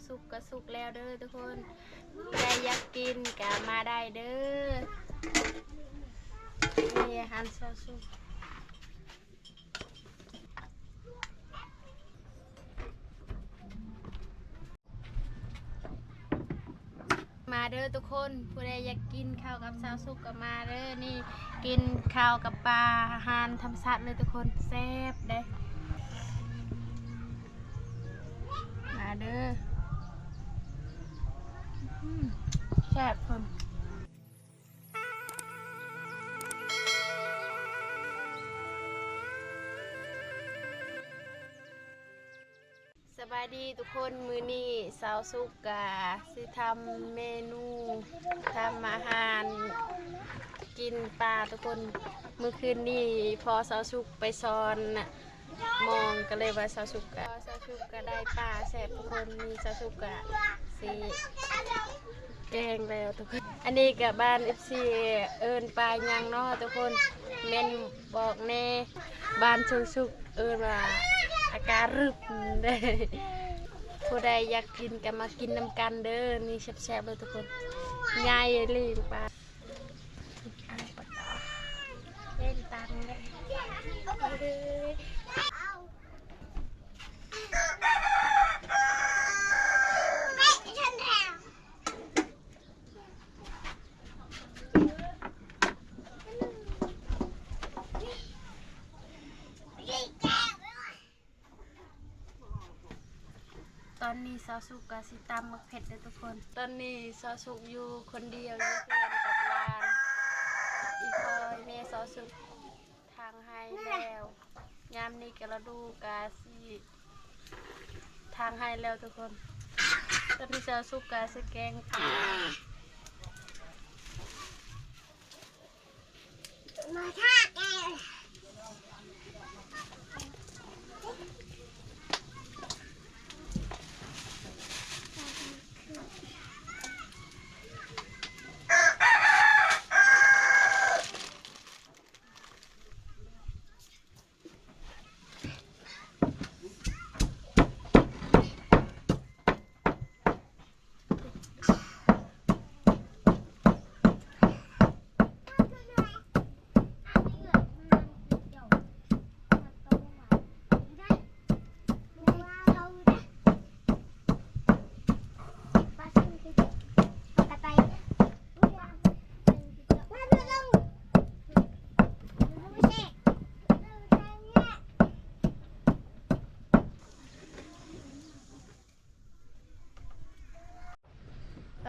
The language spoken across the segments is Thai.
สุกก็สุกแล้วเด้อทุกคนใครอยากกินก็มาได้เด้อนี่อาหารซาวสุกมาเด้อทุกคนผู้ใดอยากกินข้าวกับซาวสุกก็มาเด้อนี่กินข้าวกับปลาอาหารธรรมชาติเลยทุกคนแซ่บเด้มาเด้อแซ่บเพิ่มสบายดีทุกคนมื้อนี้สาวสุกกะสิทำเมนูทำอาหารกินปลาทุกคนเมื่อคืนนี้พอสาวสุกไปซ้อนมองก็เลยว่าสาวสุกก็ได้ปลาแซ่บทุกคนมีสาวสุกกะสิแกงแล้วทุกคนอันนี้กับบ้านFCเอิญปลายังเนาะทุกคนเมนบอกแน่บ้านสุกเอิญว่าอาการรึบได้ผู้ใดอยากกินก็มากินน้ำกันเด้อนี่แซ่บๆเลยทุกคนง่ายเลยปลาเล่นตังเลยตอนนี้สาวสุกกะสิตำมักเผ็ดเลยทุกคนตอนนี้สาวสุกอยู่คนเดียวอยู่เพื่อนกับหลานอีคอยแม่สาวสุกทางให้แล้วยามนี้กระดูกาสิทางให้แล้วทุกคนตอนนี้สาวสุกกะสิแกงปลามาท่าแก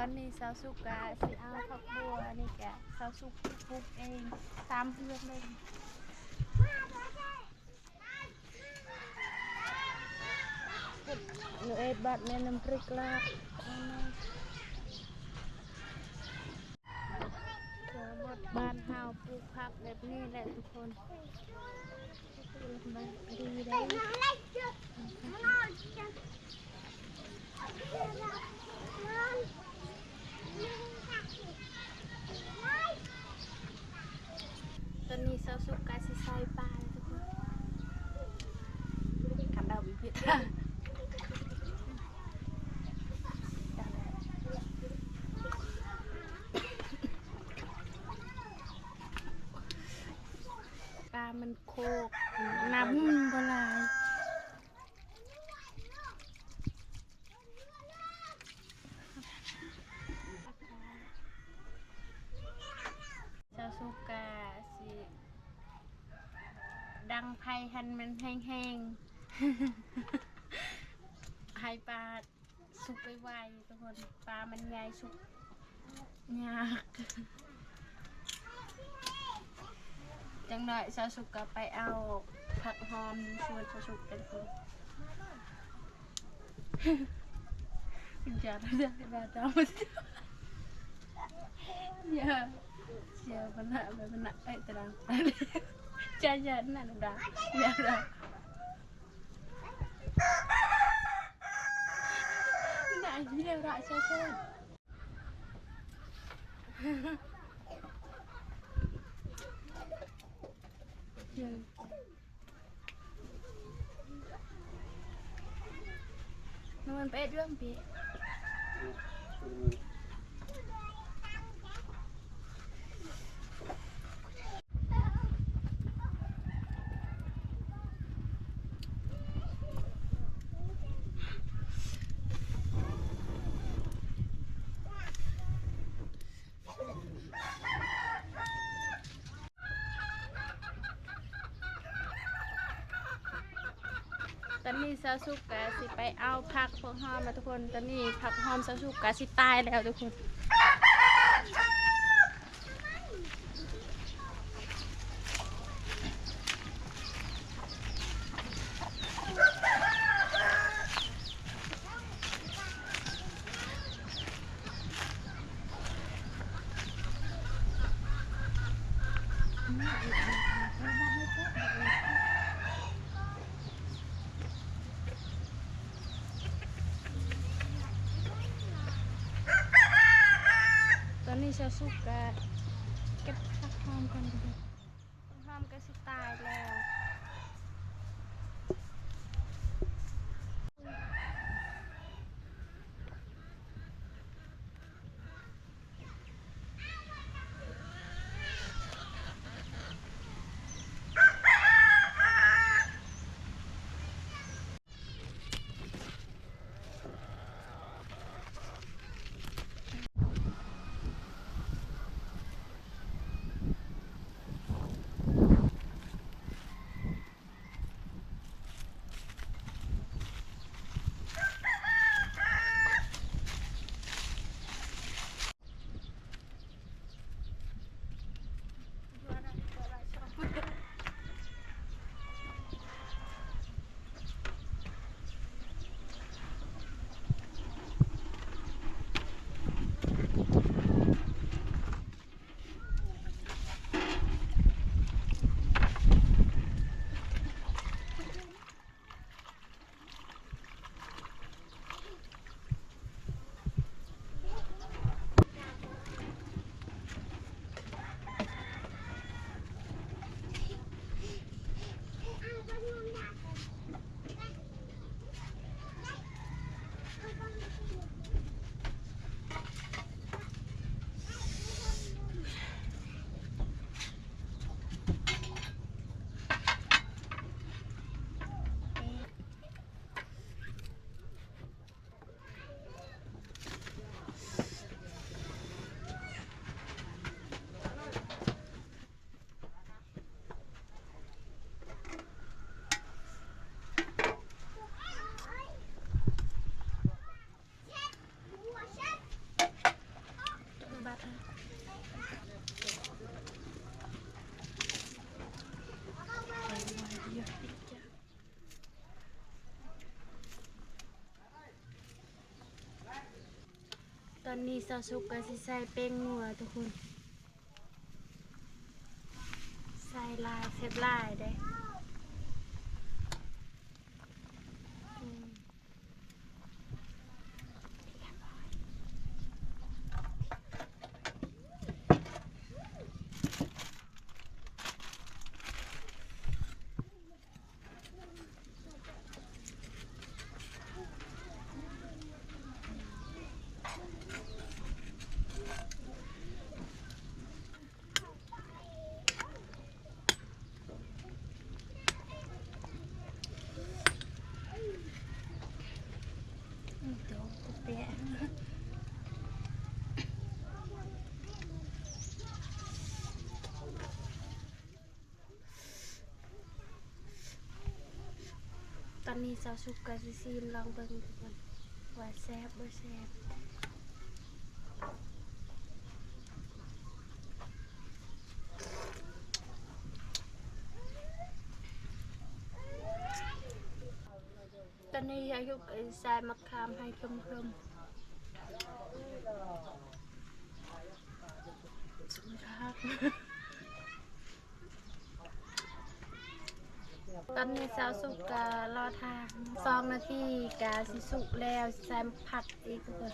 ตอนนี้สาวสุกกะสิเอาผักบัวนี่แกสาวสุกปลูกเองตามเพื่อนเลยหนูเอ็ดบัดแม่น้ำพริกลาบหมดบ้านเฮาปลูกผักแบบนี้แหละทุกคนดีได้ตอนนี้สาวสุกกะสิใส่ปลาทุกคนขันดาววิพิตปลามันโคกน้ำบลายสาวสุกกะสิดังไผ่หันมันแห้งๆให้ปลาสุกไวๆทุกคนปลามันใหญ่สุกยากจังหน่อยสาวสุกก็ไปเอาผักหอมชวนสาวสุกกันคุณอย่าได้แบบดาวอย่าบรรณะแบบบรรณะไอ้ตรังใจเย็นนะหนูด่าอย่าด่าไหนยี่เร็วด่าเช่นมันเป็ดด้วยพี่ ตอนนี้ซาสุกกะสิไปเอาผักพวกหอมมาทุกคนตอนนี้ผักหอมซาสุกกะสิตายแล้วทุกคนตอนนี้ซาสุกกะเก็บผักหอมก่อนทุกคนผักหอมกะสิตายแล้ว ตอนนี้ซาสุกก็สิใส่เป้งนัวทุกคนใส่ลายเซฟลายได้ตอนนี้ซาสุกกะสิซีมลองเบิ่งทุกคนว่าแซ่บบ่แซ่บตอนนี้อายุใส่มะขามให้เพิ่มตอนนี้สาวสุกกะรอทาง2 นาทีกะสิสุกแล้วใส่ผักอีกทุกคน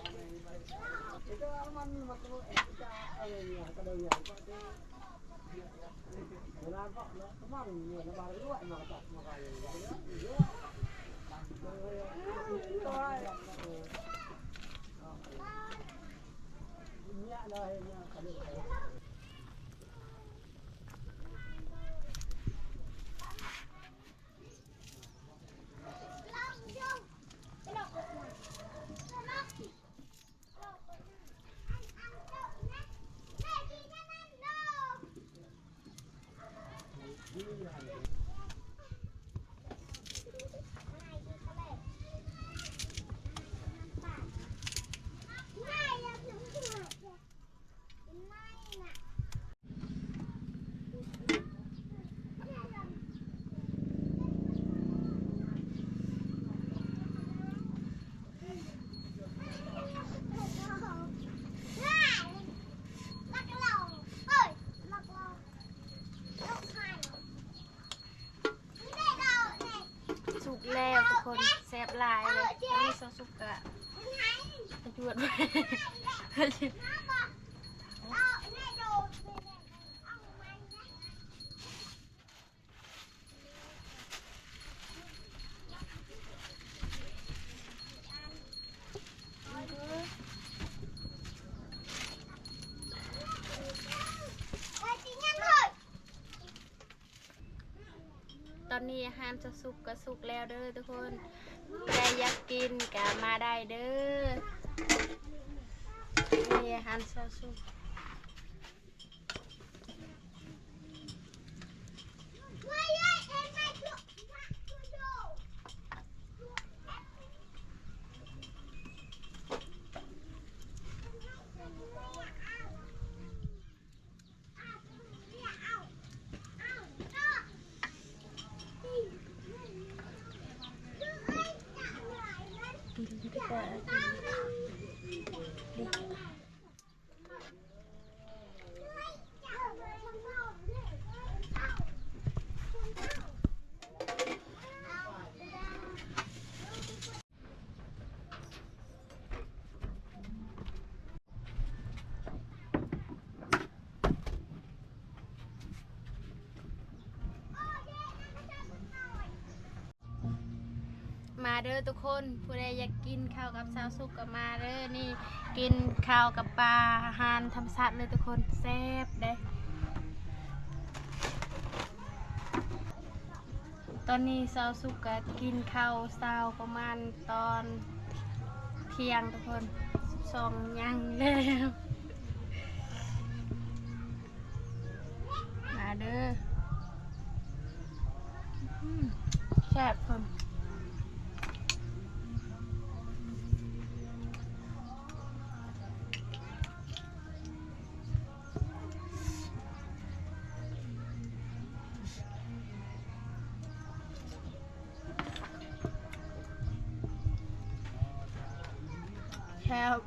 สุกแล้วทุกคนแซ่บหลายเลยนี่ซอสสุกกะจวดไปตอนนี้อาหารจะสุกก็สุกแล้วเด้อทุกคนใครอยากกินก็มาได้เด้อนี่อาหารจะสุกมาเด้อทุกคนผู้ใดอยากกินข้าวกับซาวสุกก็มาเด้อนี่กินข้าวกับปลาอาหารธรรมชาติเลยทุกคนแซ่บเด้ตอนนี้ซาวสุกก็กินข้าวเช้าประมาณตอนเที่ยงทุกคน2ยังแล้วมาเด้อแซ่บคนครับ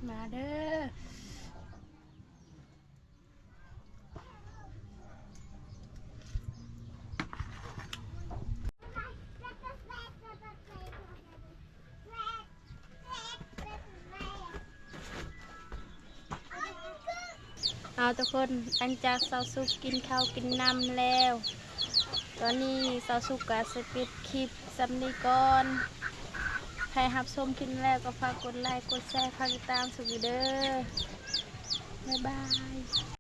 มาเด้อเอาทุกคนหลังจากซาวสุกกินข้าวกินน้ำแล้วตอนนี้ซาวสุกก็สปิดคลิปสำนีก่อนใครรับชมคลิปแล้วก็ฝากกดไลค์กดแชร์ฝากติดตามสุดเด้อบ๊ายบาย